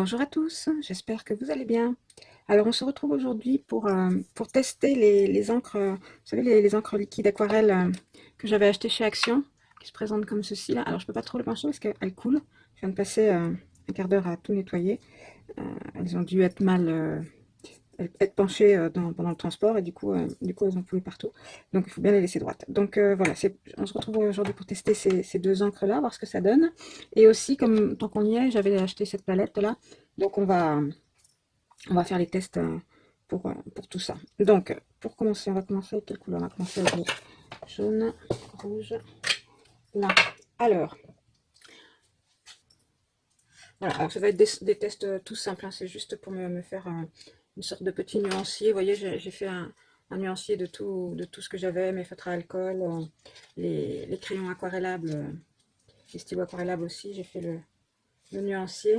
Bonjour à tous, j'espère que vous allez bien. Alors on se retrouve aujourd'hui pour tester les encres, vous savez les encres liquides aquarelles que j'avais achetées chez Action, qui se présentent comme ceci là. Alors je peux pas trop le pencher parce qu'elles coulent. Je viens de passer un quart d'heure à tout nettoyer. Elles ont dû être mal être penchées pendant le transport et du coup elles ont coulé partout. Donc il faut bien les laisser droites. Donc voilà, on se retrouve aujourd'hui pour tester ces deux encres là, voir ce que ça donne. Et aussi, comme tant qu'on y est, j'avais acheté cette palette là. Donc on va faire les tests pour tout ça. Donc, pour commencer, on va commencer avec quelle couleur? On va commencer avec le jaune, rouge, là. Alors, voilà, alors ça va être des tests tout simples, hein. C'est juste pour me faire une sorte de petit nuancier. Vous voyez, j'ai fait un nuancier de tout ce que j'avais, mes feutres à alcool, les crayons aquarellables, les stylos aquarellables aussi. J'ai fait le nuancier.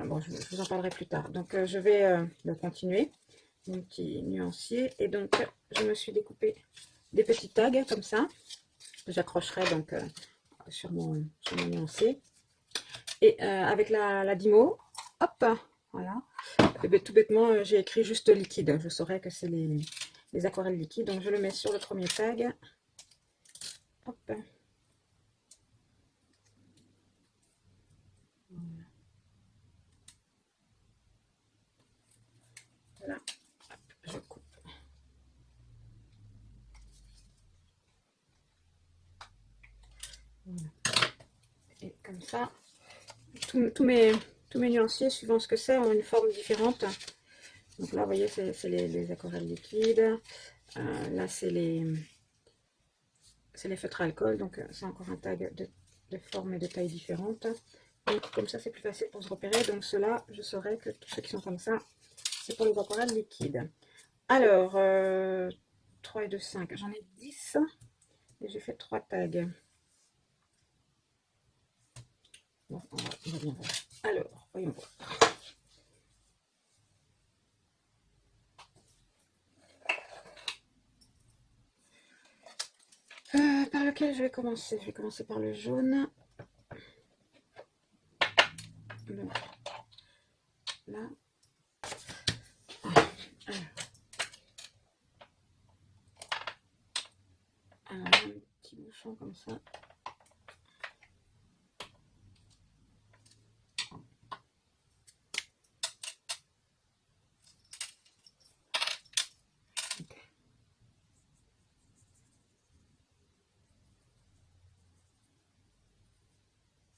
Bon, je vous en parlerai plus tard. Donc, je vais continuer mon petit nuancier. Et donc, je me suis découpé des petits tags comme ça. J'accrocherai donc sur mon nuancier. Et avec la Dymo, hop, voilà. Et bien, tout bêtement, j'ai écrit juste liquide. Je saurais que c'est les aquarelles liquides. Donc, je le mets sur le premier tag. Hop. Voilà. Hop, je coupe. Voilà. Et comme ça, tous mes nuanciers, suivant ce que c'est, ont une forme différente. Donc là, vous voyez, c'est les aquarelles liquides. Là, c'est les feutres à alcool. Donc, c'est encore un tag de forme et de taille différentes. Donc, comme ça, c'est plus facile pour se repérer. Donc, ceux-là, je saurais que tous ceux qui sont comme ça, c'est pour les aquarelles liquides. Alors, 3 et 2, 5. J'en ai 10. Et j'ai fait 3 tags. Bon, on va bien voir. Alors, voyons voir. Par lequel je vais commencer? Je vais commencer par le jaune. Donc, là. Alors, un petit bouchon comme ça.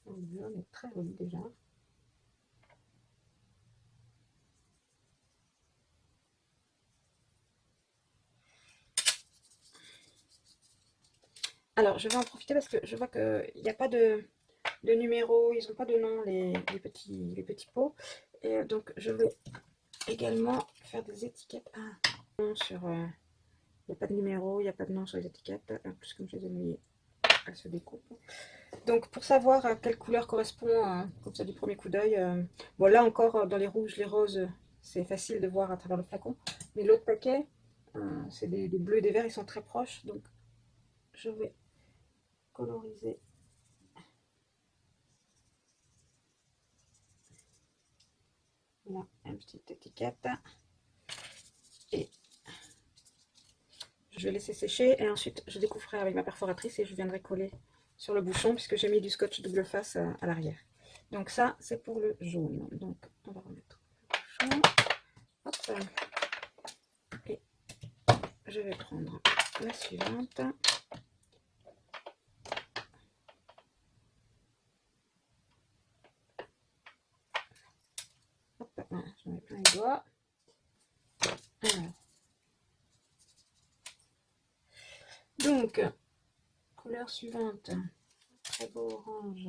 Le jaune est très joli déjà. Alors, je vais en profiter parce que je vois qu'il n'y a pas de numéro, ils n'ont pas de nom, les petits pots. Et donc, je vais également faire des étiquettes. Il n'y a pas de numéro, il n'y a pas de nom sur les étiquettes. En plus, comme je les ai mis, elles se découpent. Donc, pour savoir à quelle couleur correspond, comme ça, du premier coup d'œil. Bon, là encore, dans les rouges, les roses, c'est facile de voir à travers le flacon. Mais l'autre paquet, c'est des bleus et des verts, ils sont très proches. Donc, je vais coloriser. Voilà, une petite étiquette. Et je vais laisser sécher. Et ensuite, je découperai avec ma perforatrice et je viendrai coller sur le bouchon puisque j'ai mis du scotch double face à l'arrière. Donc ça, c'est pour le jaune. Donc, on va remettre le bouchon. Hop. Et je vais prendre la suivante. Hop, j'en ai plein les doigts. Alors. Donc, couleur suivante. Très beau orange.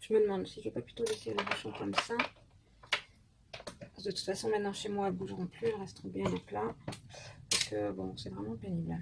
je me demande si je vais pas plutôt laisser le bouchon comme ça. Parce que de toute façon, maintenant chez moi, elles ne bougeront plus, elles resteront bien à plat. Parce que bon, c'est vraiment pénible.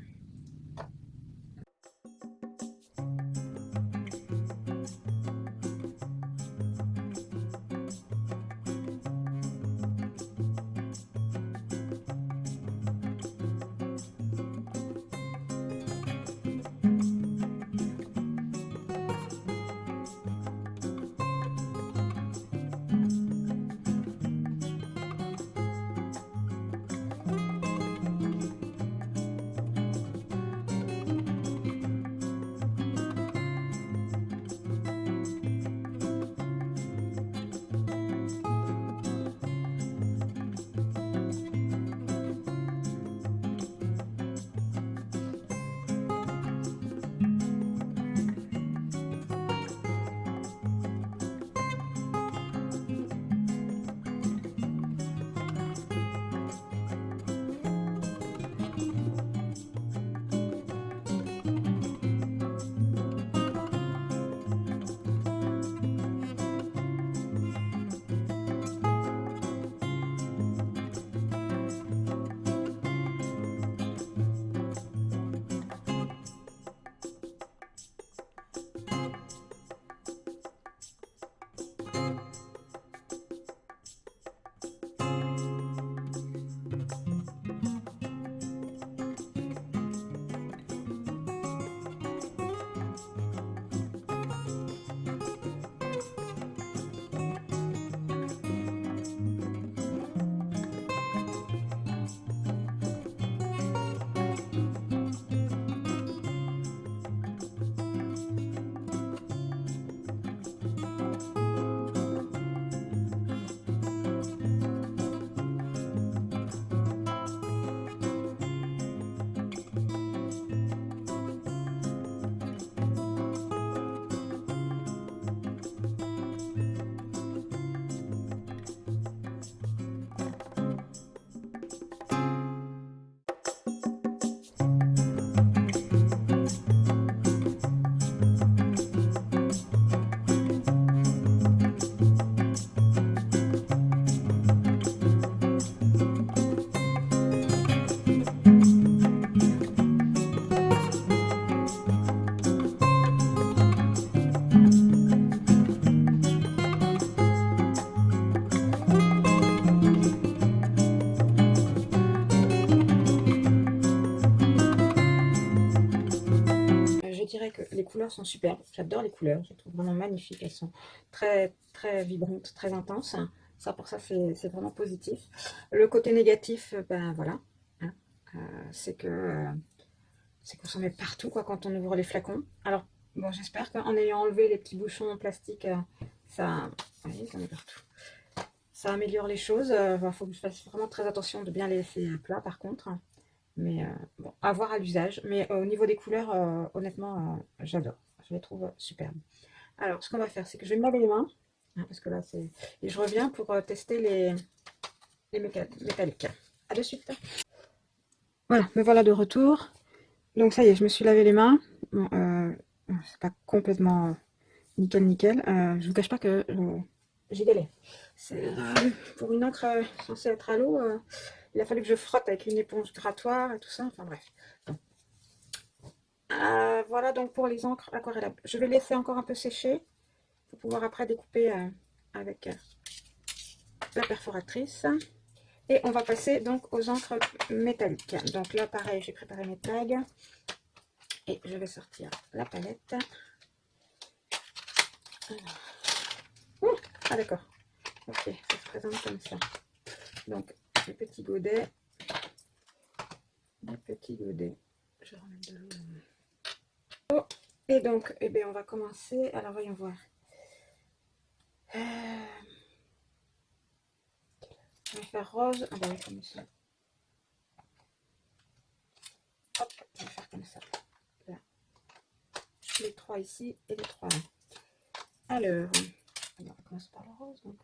Je dirais que les couleurs sont superbes. J'adore les couleurs. Je les trouve vraiment magnifiques. Elles sont très, très vibrantes, très intenses. Ça, pour ça, c'est vraiment positif. Le côté négatif, ben voilà, hein, c'est qu'on s'en met partout quoi, quand on ouvre les flacons. Alors, bon, j'espère qu'en ayant enlevé les petits bouchons en plastique, ça, oui, ça en est partout. Ça améliore les choses. Il faut que je fasse vraiment très attention de bien les laisser plats par contre. Mais bon, à voir à l'usage. Mais au niveau des couleurs, honnêtement, j'adore. Je les trouve superbes. Alors, ce qu'on va faire, c'est que je vais me laver les mains. Hein, parce que là, c'est... Et je reviens pour tester les métalliques. À de suite. Voilà, me voilà de retour. Donc ça y est, je me suis lavé les mains. Bon, c'est pas complètement nickel nickel. Je vous cache pas que j'ai galéré. Pour une encre censée être à l'eau, il a fallu que je frotte avec une éponge grattoir et tout ça. Enfin bref. Bon. Voilà donc pour les encres aquarellables. Je vais laisser encore un peu sécher pour pouvoir après découper avec la perforatrice. Et on va passer donc aux encres métalliques. Donc là pareil, j'ai préparé mes tags. Et je vais sortir la palette. Ah d'accord. Ok, ça se présente comme ça. Donc, les petits godets. Les petits godets. Je vais remettre de l'eau. Oh, et donc, eh bien, on va commencer. Alors, voyons voir. Je vais faire rose. Ah bah oui, comme ça. Hop, je vais faire comme ça. Là. Les trois ici et les trois là. Alors, on va commencer par le rose. Donc.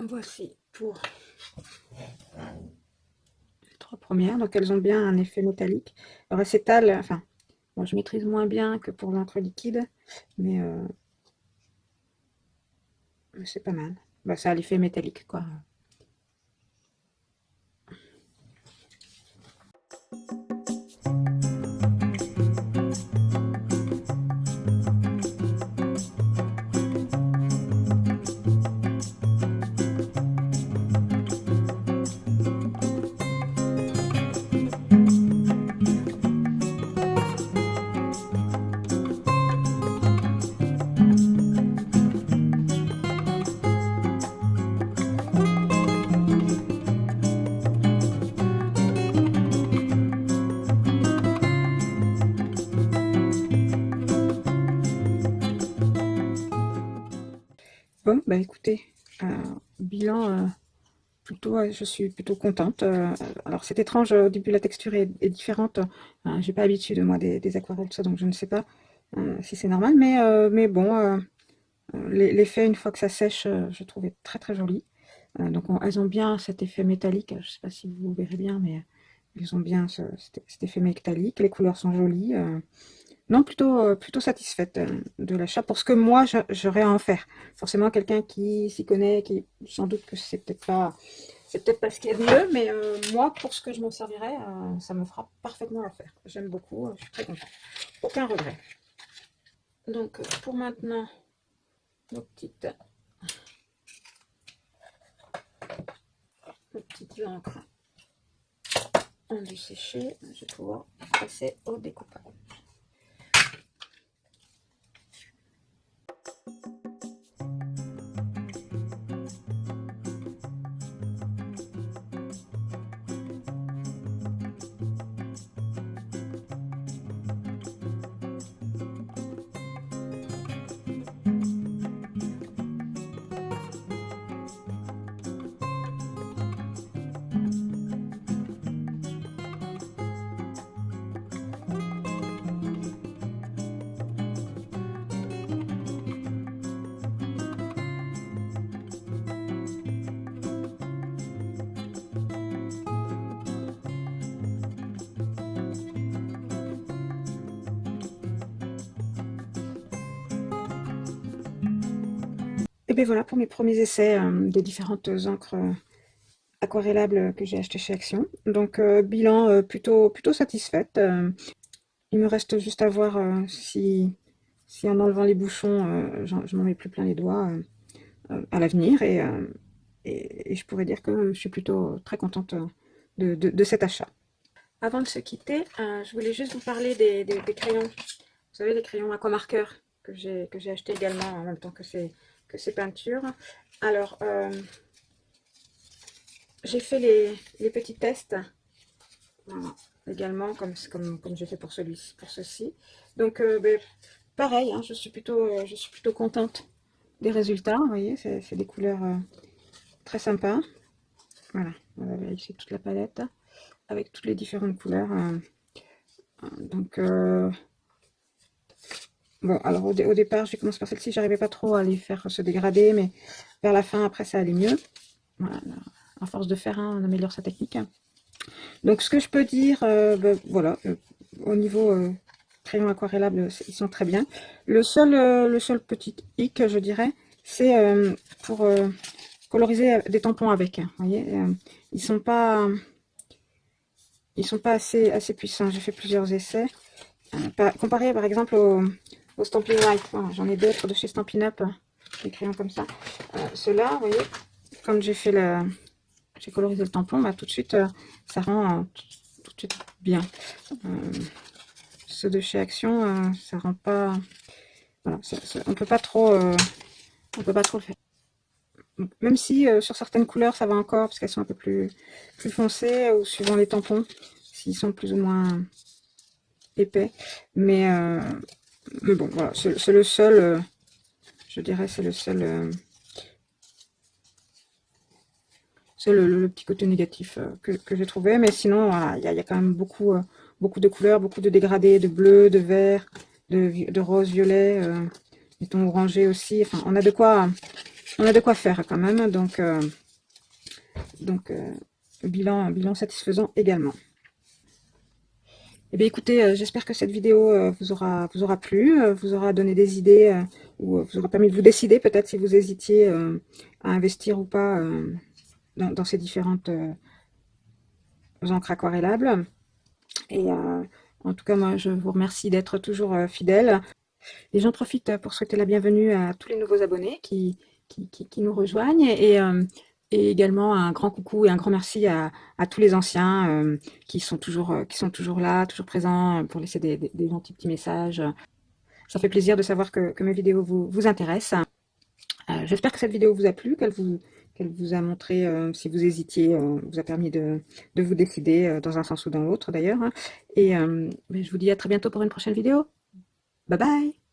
Voici pour les 3 premières. Donc elles ont bien un effet métallique. Alors elles s'étalent, enfin, bon, je maîtrise moins bien que pour l'encre liquide, mais c'est pas mal. Bah, ça a l'effet métallique, quoi. Bon, bah écoutez, euh, bilan, plutôt, je suis plutôt contente. Alors c'est étrange, au début la texture est différente. J'ai pas l'habitude moi des aquarelles, tout ça, donc je ne sais pas si c'est normal, mais bon, l'effet une fois que ça sèche, je trouvais très très joli. Donc elles ont bien cet effet métallique. Je sais pas si vous verrez bien, mais elles ont bien cet effet métallique. Les couleurs sont jolies. Non, plutôt satisfaite de l'achat pour ce que moi j'aurais à en faire. Forcément, quelqu'un qui s'y connaît, qui sans doute que c'est peut-être pas ce qu'il y a de mieux, mais moi, pour ce que je m'en servirais, ça me fera parfaitement l'affaire. J'aime beaucoup, je suis très contente. Aucun regret. Donc, pour maintenant, nos petites encres ont dû sécher. Je vais pouvoir passer au découpage. Et bien voilà pour mes premiers essais des différentes encres aquarellables que j'ai achetées chez Action. Donc bilan plutôt satisfaite. Il me reste juste à voir si en enlevant les bouchons, je m'en mets plus plein les doigts à l'avenir. Et je pourrais dire que je suis plutôt très contente de cet achat. Avant de se quitter, je voulais juste vous parler des crayons. Vous savez, les crayons aquamarqueurs que j'ai achetés également en même temps que ces peintures. Alors, j'ai fait les petits tests. Voilà, également, comme j'ai fait pour ceci. Donc, ben, pareil, hein, je suis plutôt contente des résultats. Vous voyez, c'est des couleurs très sympas. Voilà, on va vérifier toute la palette avec toutes les différentes couleurs. Donc, bon, alors au départ, j'ai commencé par celle-ci, j'arrivais pas trop à les faire se dégrader, mais vers la fin, après, ça allait mieux. Voilà, à force de faire, on améliore sa technique. Donc, ce que je peux dire, ben, voilà, au niveau crayon aquarellable, ils sont très bien. Le seul petit hic, je dirais, c'est pour coloriser des tampons avec. Vous voyez, ils sont pas assez puissants. J'ai fait plusieurs essais. Comparé par exemple au Stampin' White. Voilà, j'en ai d'autres de chez Stampin' Up, des crayons comme ça. Ceux-là, vous voyez, quand j'ai colorisé le tampon, bah, tout de suite, ça rend tout de suite bien. Ceux de chez Action, ça rend pas. Voilà, on peut pas trop le faire. Même si sur certaines couleurs ça va encore parce qu'elles sont un peu plus foncées ou suivant les tampons, s'ils sont plus ou moins épais. Mais bon, voilà, c'est le seul, je dirais, c'est le seul, c'est le petit côté négatif que j'ai trouvé. Mais sinon, voilà, il y a quand même beaucoup de couleurs, beaucoup de dégradés, de bleu, de vert, de rose, violet, des tons orangés aussi. Enfin, on a de quoi on a de quoi faire quand même, donc bilan satisfaisant également. Eh bien écoutez, j'espère que cette vidéo vous aura plu, vous aura donné des idées, ou vous aura permis de vous décider peut-être si vous hésitiez à investir ou pas dans ces différentes encres aquarellables. Et en tout cas, moi, je vous remercie d'être toujours fidèle. Et j'en profite pour souhaiter la bienvenue à tous les nouveaux abonnés qui nous rejoignent et également un grand coucou et un grand merci à tous les anciens qui sont toujours là, toujours présents pour laisser des gentils petits messages. Ça fait plaisir de savoir que mes vidéos vous intéressent. J'espère que cette vidéo vous a plu, qu'elle vous a montré, si vous hésitiez, vous a permis de vous décider dans un sens ou dans l'autre d'ailleurs. Et je vous dis à très bientôt pour une prochaine vidéo. Bye bye!